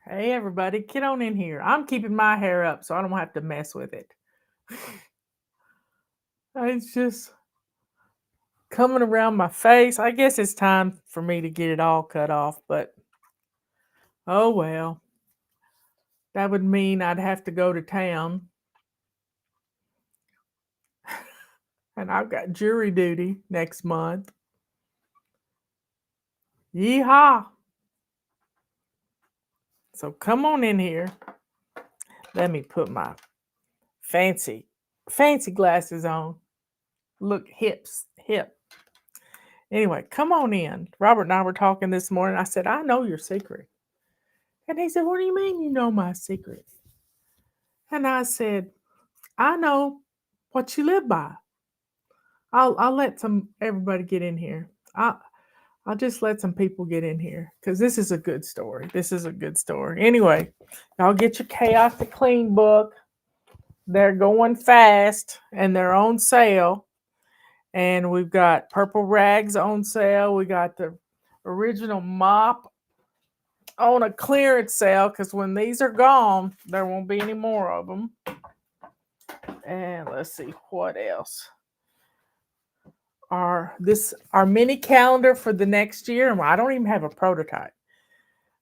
Hey, everybody, get on in here. I'm keeping my hair up so I don't have to mess with it. It's just coming around my face. I guess it's time for me to get it all cut off, but oh well. That would mean I'd have to go to town, and I've got jury duty next month. Yeehaw! So come on in here. Let me put my fancy, fancy glasses on. Look hip. Anyway, come on in. Robert and I were talking this morning. I said, I know your secret. And he said, what do you mean you know my secret? And I said, I know what you live by. I'll let everybody get in here. I'll just let some people get in here because this is a good story. This is a good story. Anyway, y'all get your Chaos to Clean book. They're going fast and they're on sale. And we've got purple rags on sale. We got the original mop on a clearance sale because when these are gone, there won't be any more of them. And let's see what else. Our mini calendar for the next year. And I don't even have a prototype.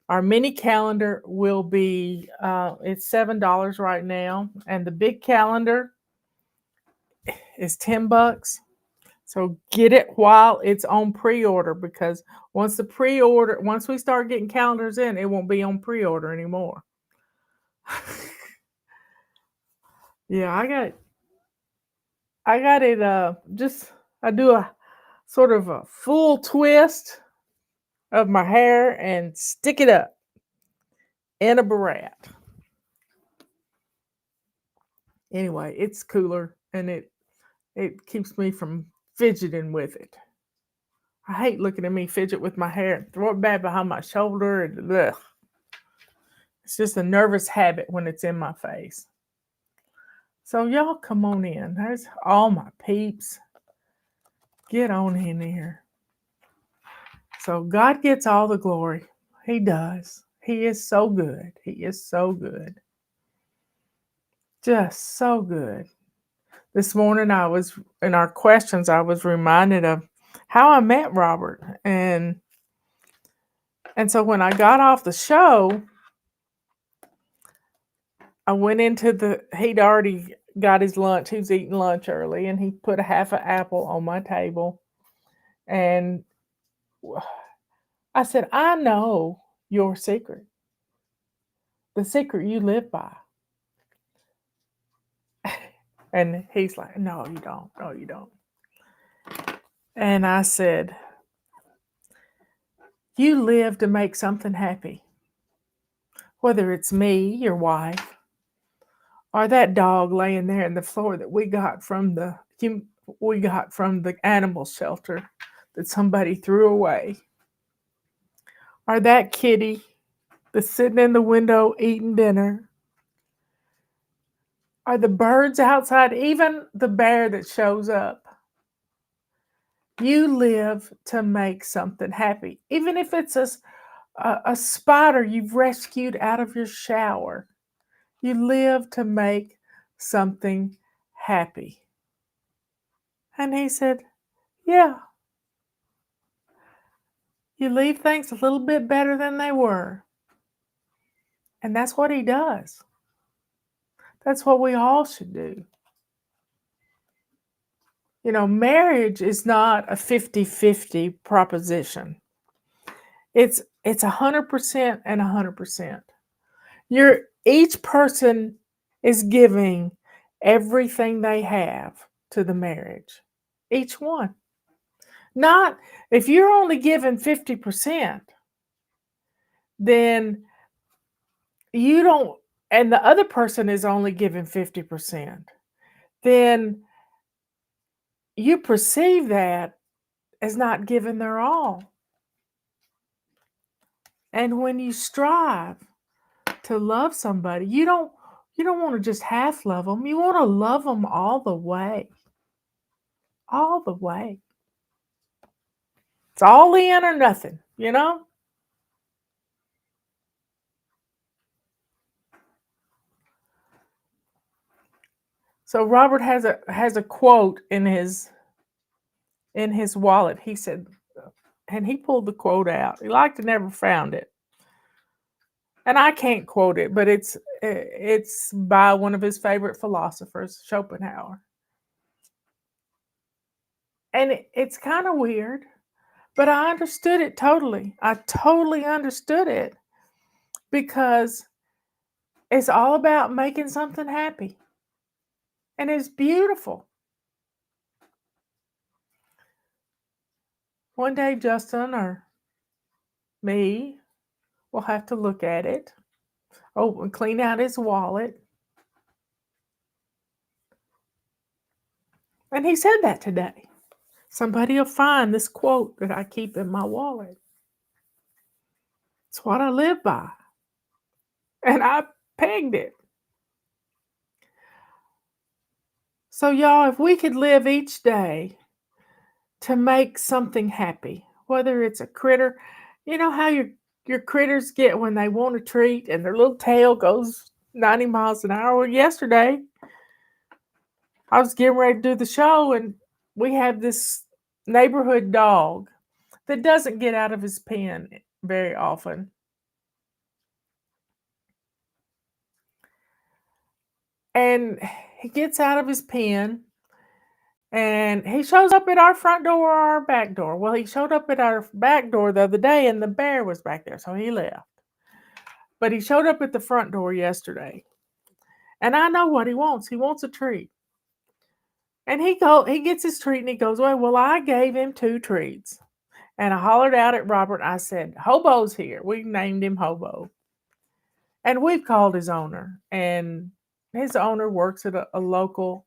Our mini calendar will be it's $7 right now, and the big calendar is $10. So get it while it's on pre-order because once we start getting calendars in, it won't be on pre-order anymore. Yeah, I got it I do a sort of a full twist of my hair and stick it up in a beret. Anyway, it's cooler and it keeps me from fidgeting with it. I hate looking at me fidget with my hair and throw it back behind my shoulder and ugh. It's just a nervous habit when it's in my face. So y'all come on in. There's all my peeps. Get on in here. So God gets all the glory. He does. He is so good. He is so good. Just so good. This morning I was in our questions, I was reminded of how I met Robert. And so when I got off the show, I went into he'd already got his lunch. He was eating lunch early and he put a half an apple on my table. And I said, I know your secret, the secret you live by. And he's like, no, you don't. No, you don't. And I said, you live to make something happy. Whether it's me, your wife, or that dog laying there in the floor that we got from the animal shelter that somebody threw away, or that kitty that's sitting in the window eating dinner, or the birds outside, even the bear that shows up. You live to make something happy, even if it's a spider you've rescued out of your shower. You live to make something happy. And he said, yeah. You leave things a little bit better than they were. And that's what he does. That's what we all should do. You know, marriage is not a 50-50 proposition. It's 100% and 100%. Each person is giving everything they have to the marriage. Each one. Not if you're only giving 50%, then you don't, and the other person is only giving 50%, then you perceive that as not giving their all. And when you strive to love somebody, you don't want to just half love them. You want to love them all the way. All the way. It's all in or nothing, you know? So Robert has a quote in his wallet. He said, and he pulled the quote out. He liked to never found it, and I can't quote it, but it's by one of his favorite philosophers, Schopenhauer, and it's kind of weird, but I understood it totally. I totally understood it because it's all about making something happy, and it's beautiful. One day, Justin or me will have to look at it. Oh, and clean out his wallet. And he said that today. Somebody will find this quote that I keep in my wallet. It's what I live by. And I pegged it. So, y'all, if we could live each day to make something happy, whether it's a critter, you know how your critters get when they want a treat and their little tail goes 90 miles an hour? Well, yesterday, I was getting ready to do the show, and we have this neighborhood dog that doesn't get out of his pen very often. And he gets out of his pen and he shows up at our front door or our back door. Well, he showed up at our back door the other day and the bear was back there, so he left. But he showed up at the front door yesterday. And I know what he wants. He wants a treat. And he gets his treat and he goes, well, I gave him 2 treats. And I hollered out at Robert. I said, Hobo's here. We named him Hobo. And we've called his owner. And his owner works at a local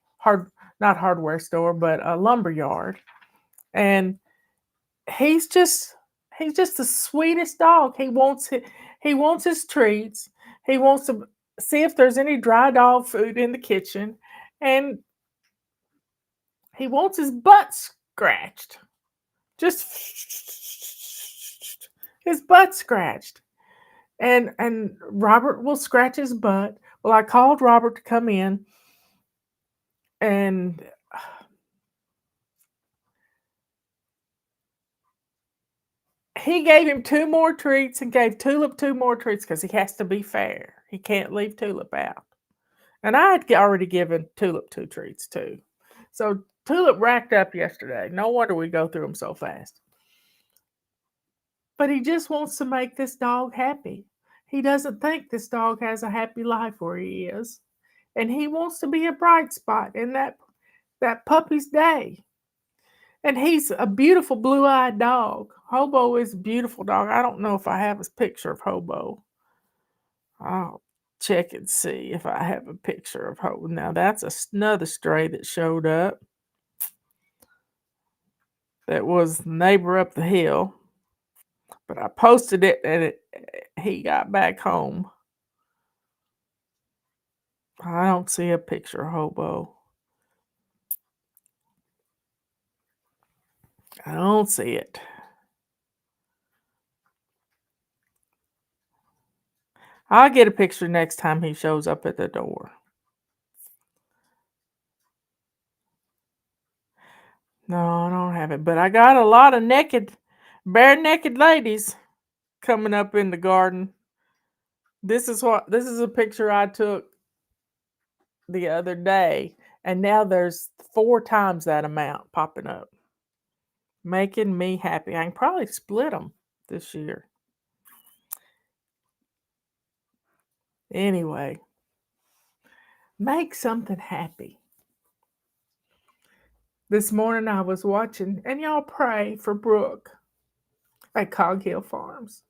not hardware store, but a lumber yard. And he's just the sweetest dog. He wants his treats. He wants to see if there's any dry dog food in the kitchen. And he wants his butt scratched. Just his butt scratched. And Robert will scratch his butt. Well, I called Robert to come in, and he gave him 2 more treats and gave Tulip 2 more treats because he has to be fair. He can't leave Tulip out. And I had already given Tulip 2 treats too. So Tulip racked up yesterday. No wonder we go through them so fast. But he just wants to make this dog happy. He doesn't think this dog has a happy life where he is. And he wants to be a bright spot in that puppy's day. And he's a beautiful blue-eyed dog. Hobo is a beautiful dog. I don't know if I have a picture of Hobo. I'll check and see if I have a picture of Hobo. Now, that's another stray that showed up. That was the neighbor up the hill. But I posted it and he got back home. I don't see a picture of Hobo. I don't see it. I'll get a picture next time he shows up at the door. No, I don't have it. But I got a lot of bare naked ladies coming up in the garden. This is a picture I took the other day, and now there's 4 times that amount popping up. Making me happy. I can probably split them this year. Anyway, make something happy. This morning I was watching, and y'all pray for Brooke at Cog Hill Farms.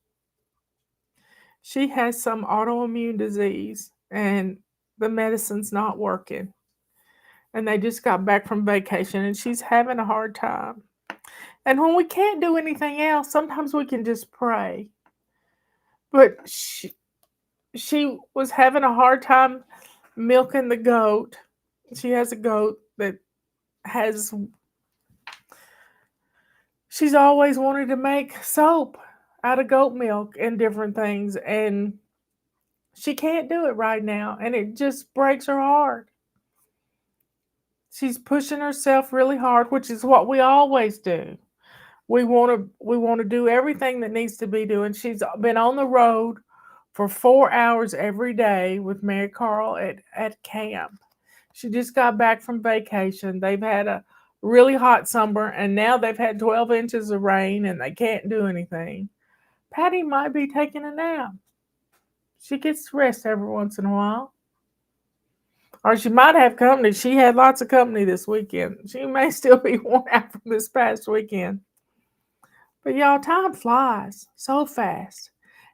She has some autoimmune disease, and the medicine's not working. And they just got back from vacation, and she's having a hard time. And when we can't do anything else, sometimes we can just pray. But she was having a hard time milking the goat. She has a goat that she's always wanted to make soap out of goat milk and different things, and she can't do it right now, and it just breaks her heart. She's pushing herself really hard, which is what we always do. We want to do everything that needs to be doing. She's been on the road for 4 hours every day with Mary Carl at camp. She just got back from vacation. They've had a really hot summer, and now they've had 12 inches of rain, and they can't do anything. Patty might be taking a nap. She gets to rest every once in a while. Or she might have company. She had lots of company this weekend. She may still be worn out from this past weekend. But y'all, time flies so fast.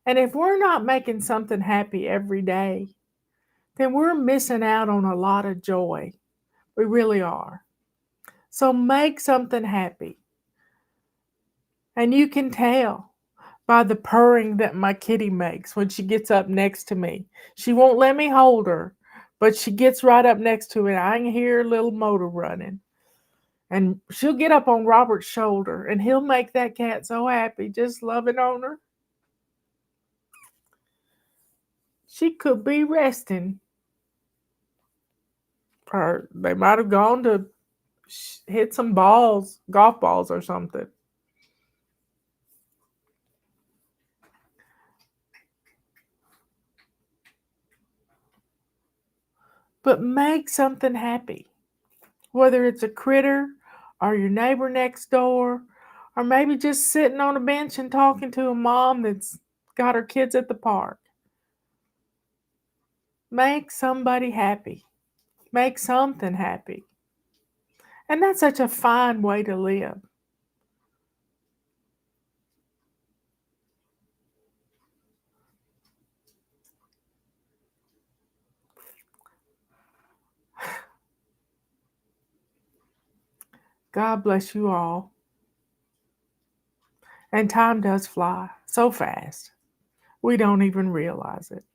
And if we're not making something happy every day, then we're missing out on a lot of joy. We really are. So make something happy. And you can tell by the purring that my kitty makes when she gets up next to me. She won't let me hold her, but she gets right up next to me. I can hear her little motor running. And she'll get up on Robert's shoulder, and he'll make that cat so happy, just loving on her. She could be resting, or they might have gone to hit some balls, golf balls or something. But make something happy, whether it's a critter or your neighbor next door, or maybe just sitting on a bench and talking to a mom that's got her kids at the park. Make somebody happy. Make something happy. And that's such a fine way to live. God bless you all. And time does fly so fast, we don't even realize it.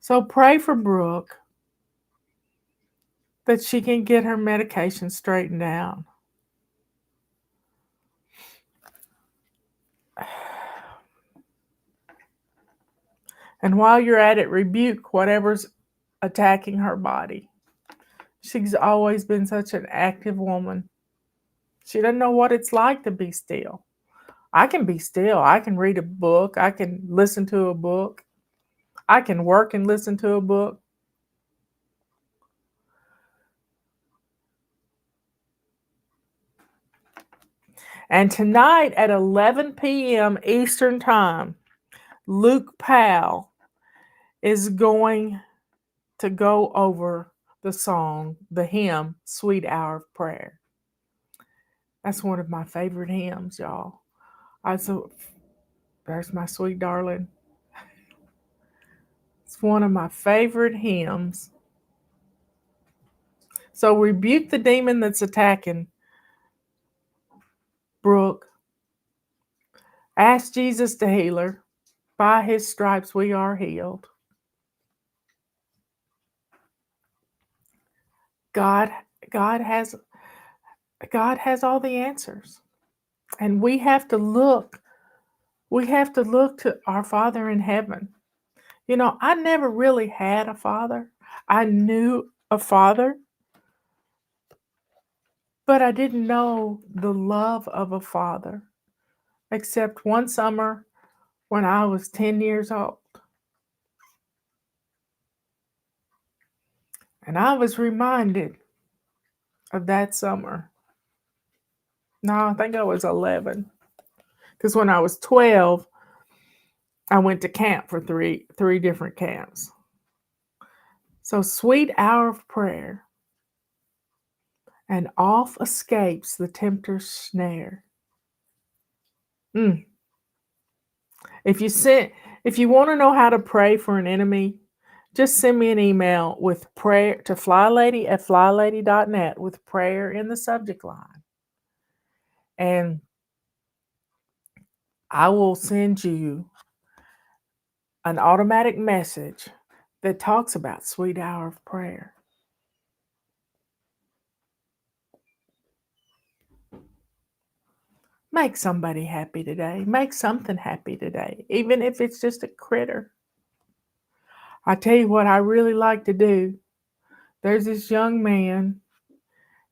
So pray for Brooke that she can get her medication straightened out. And while you're at it, rebuke whatever's attacking her body. She's always been such an active woman. She doesn't know what it's like to be still. I can be still. I can read a book. I can listen to a book. I can work and listen to a book. And tonight at 11 p.m. Eastern Time, Luke Powell is going to go over the song, the hymn, Sweet Hour of Prayer. That's one of my favorite hymns, y'all. There's my sweet darling. It's one of my favorite hymns. So rebuke the demon that's attacking Brooke. Ask Jesus to heal her. By his stripes we are healed. God has all the answers. And we have to look to our Father in heaven. You know, I never really had a father. I knew a father, but I didn't know the love of a father, except one summer when I was 10 years old. And I was reminded of that summer. No, I think I was 11. Because when I was 12, I went to camp for three different camps. So sweet hour of prayer, and off escapes the tempter's snare. If you want to know how to pray for an enemy, just send me an email with prayer to flylady@flylady.net with prayer in the subject line. And I will send you an automatic message that talks about sweet hour of prayer. Make somebody happy today. Make something happy today, even if it's just a critter. I tell you what I really like to do. There's this young man.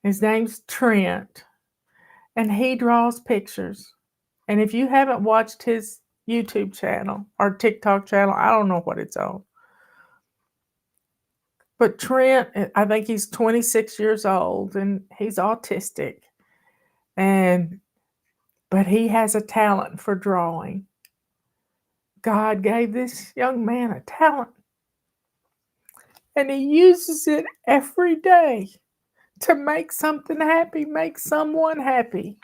His name's Trent, and he draws pictures. And if you haven't watched his YouTube channel or TikTok channel, I don't know what it's on. But Trent, I think he's 26 years old and he's autistic. And but he has a talent for drawing. God gave this young man a talent, and he uses it every day to make something happy, make someone happy.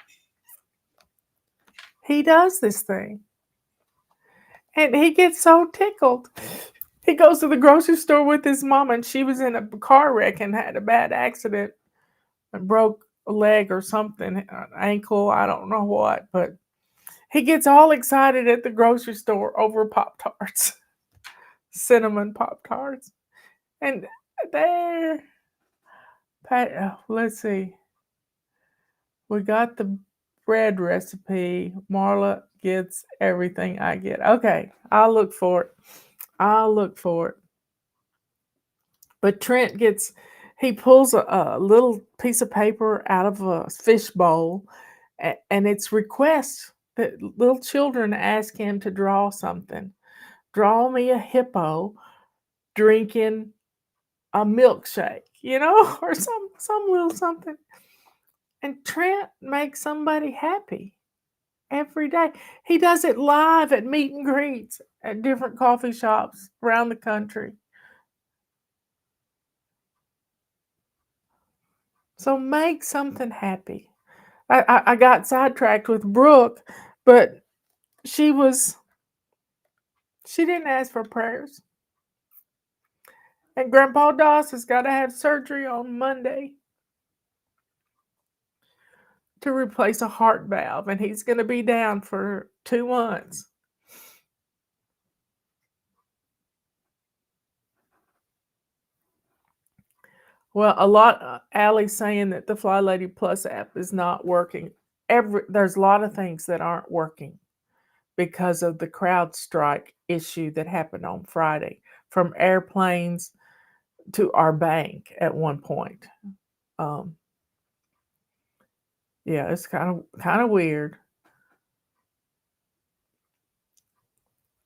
He does this thing, and he gets so tickled. He goes to the grocery store with his mom, and she was in a car wreck and had a bad accident and broke a leg or something, an ankle, I don't know what, but he gets all excited at the grocery store over Pop Tarts, cinnamon Pop Tarts. And there, let's see, we got the bread recipe. Marla gets everything I get. Okay, I'll look for it. I'll look for it. But Trent gets, he pulls a little piece of paper out of a fish bowl, and it's requests that little children ask him to draw something. Draw me a hippo drinking a milkshake, or some little something. And Trent makes somebody happy every day. He does it live at meet and greets at different coffee shops around the country. So make something happy. I got sidetracked with Brooke, but she didn't ask for prayers. And Grandpa Doss has got to have surgery on Monday to replace a heart valve, and he's going to be down for 2 months. Well, Allie's saying that the Fly Lady Plus app is not working. There's a lot of things that aren't working because of the CrowdStrike issue that happened on Friday, from airplanes to our bank at one point. Yeah, it's kind of weird.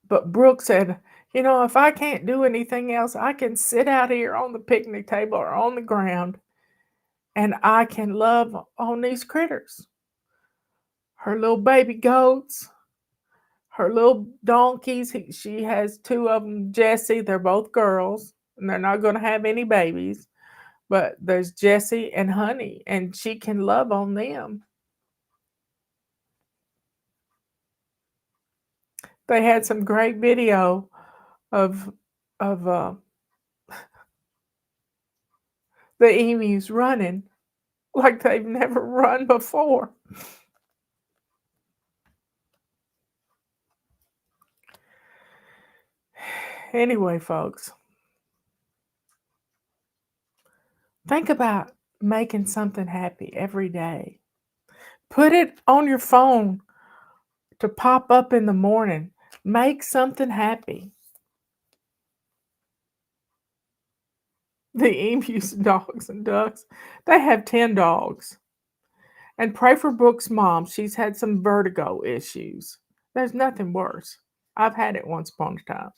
But Brooke said, if I can't do anything else, I can sit out here on the picnic table or on the ground, and I can love on these critters. Her little baby goats, her little donkeys. She has 2 of them, Jessie. They're both girls, and they're not going to have any babies. But there's Jessie and Honey, and she can love on them. They had some great video of the emus running like they've never run before. Anyway, folks, think about making something happy every day. Put it on your phone to pop up in the morning. Make something happy. The emus, dogs, and ducks, they have 10 dogs. And pray for Brooke's mom. She's had some vertigo issues. There's nothing worse. I've had it once upon a time.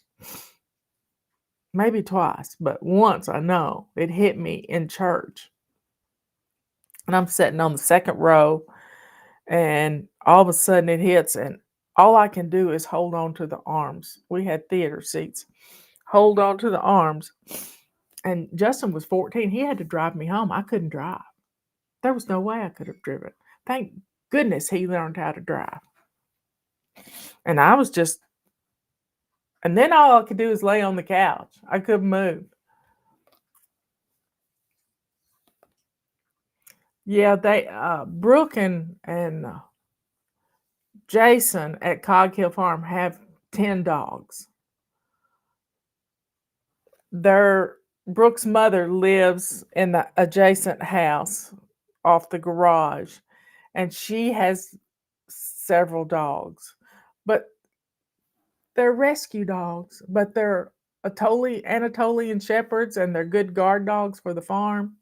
Maybe twice, but once I know it hit me in church. And I'm sitting on the second row, and all of a sudden it hits, and all I can do is hold on to the arms. We had theater seats. Hold on to the arms. And Justin was 14. He had to drive me home. I couldn't drive. There was no way I could have driven. Thank goodness he learned how to drive. And I was just, and then all I could do is lay on the couch. I couldn't move. Yeah, they, Brooke and Jason at Coghill Farm have 10 dogs. Brooke's mother lives in the adjacent house off the garage, and she has several dogs. But they're rescue dogs, but they're Anatolian shepherds, and they're good guard dogs for the farm.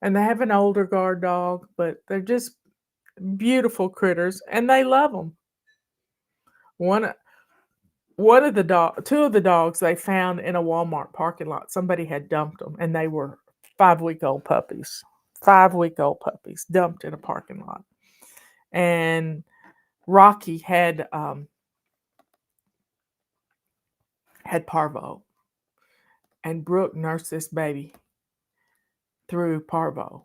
And they have an older guard dog, but they're just beautiful critters, and they love them. One one of the two of the dogs they found in a Walmart parking lot. Somebody had dumped them, and they were 5-week-old puppies. 5-week-old puppies dumped in a parking lot. And Rocky had parvo, and Brooke nursed this baby through parvo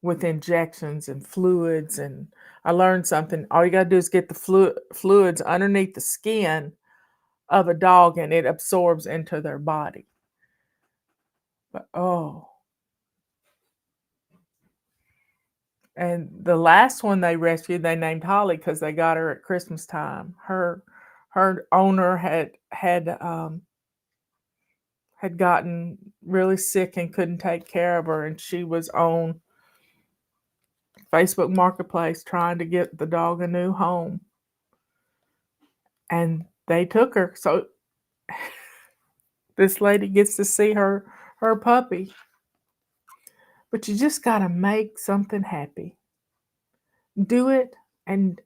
with injections and fluids. And I learned something. All you got to do is get the fluids underneath the skin of a dog, and it absorbs into their body. But and the last one they rescued, they named Holly because they got her at Christmas time. Her owner had gotten really sick and couldn't take care of her, and she was on Facebook Marketplace trying to get the dog a new home. And they took her. So this lady gets to see her puppy. But you just got to make something happy. Do it, and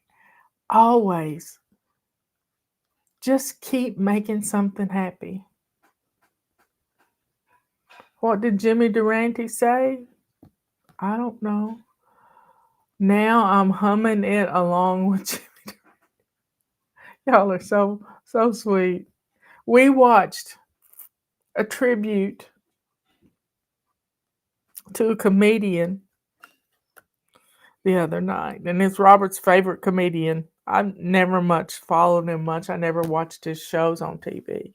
always just keep making something happy. What did Jimmy Durante say? I don't know. Now I'm humming it along with Jimmy Durante. Y'all are so sweet. We watched a tribute to a comedian the other night, and it's Robert's favorite comedian. I've never much followed him much. I never watched his shows on TV.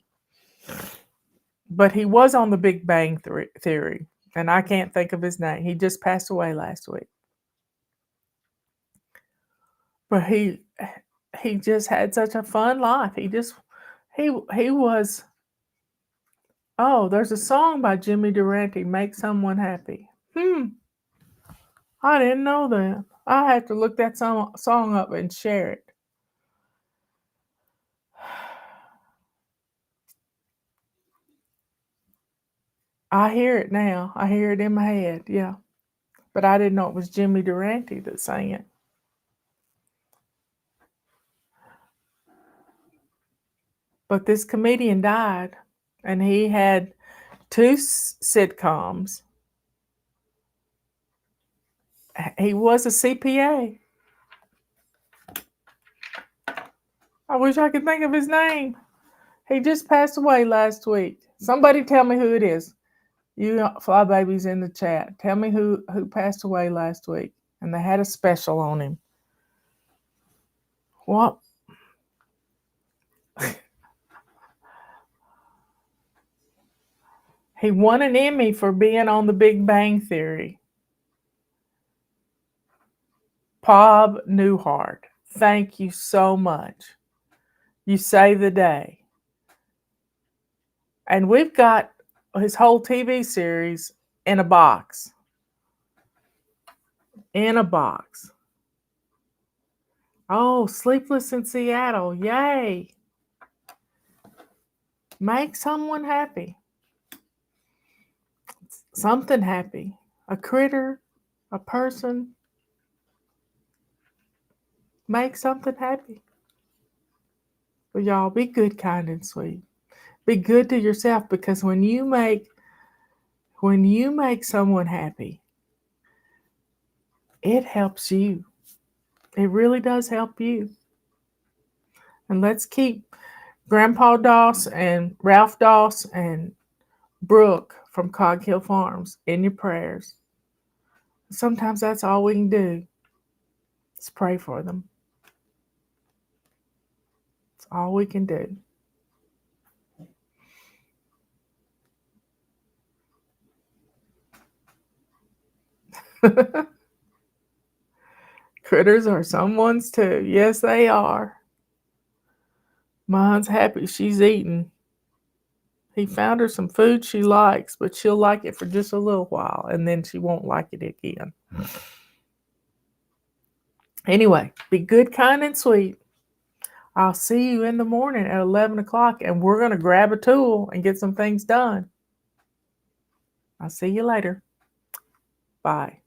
But he was on the Big Bang Theory, and I can't think of his name. He just passed away last week. But he just had such a fun life. He was. Oh, there's a song by Jimmy Durante, "Make Someone Happy." I didn't know that. I have to look that song up and share it. I hear it now. I hear it in my head, yeah. But I didn't know it was Jimmy Durante that sang it. But this comedian died, and he had 2 sitcoms. He was a CPA. I wish I could think of his name. He just passed away last week. Somebody tell me who it is. You fly babies in the chat. Tell me who passed away last week. And they had a special on him. What? He won an Emmy for being on the Big Bang Theory. Bob Newhart, thank you so much. You saved the day. And we've got his whole TV series in a box. In a box. Oh, Sleepless in Seattle. Yay. Make someone happy. Something happy. A critter, a person. Make something happy. But y'all, be good, kind, and sweet. Be good to yourself, because when you make someone happy, it helps you. It really does help you. And let's keep Grandpa Doss and Ralph Doss and Brooke from Cog Hill Farms in your prayers. Sometimes that's all we can do. Is pray for them. It's all we can do. Critters are someone's too. Yes, they are. Mine's happy she's eating. He found her some food she likes, but she'll like it for just a little while, and then she won't like it again. Anyway, be good, kind, and sweet. I'll see you in the morning at 11 o'clock, and we're going to grab a tool and get some things done. I'll see you later. Bye.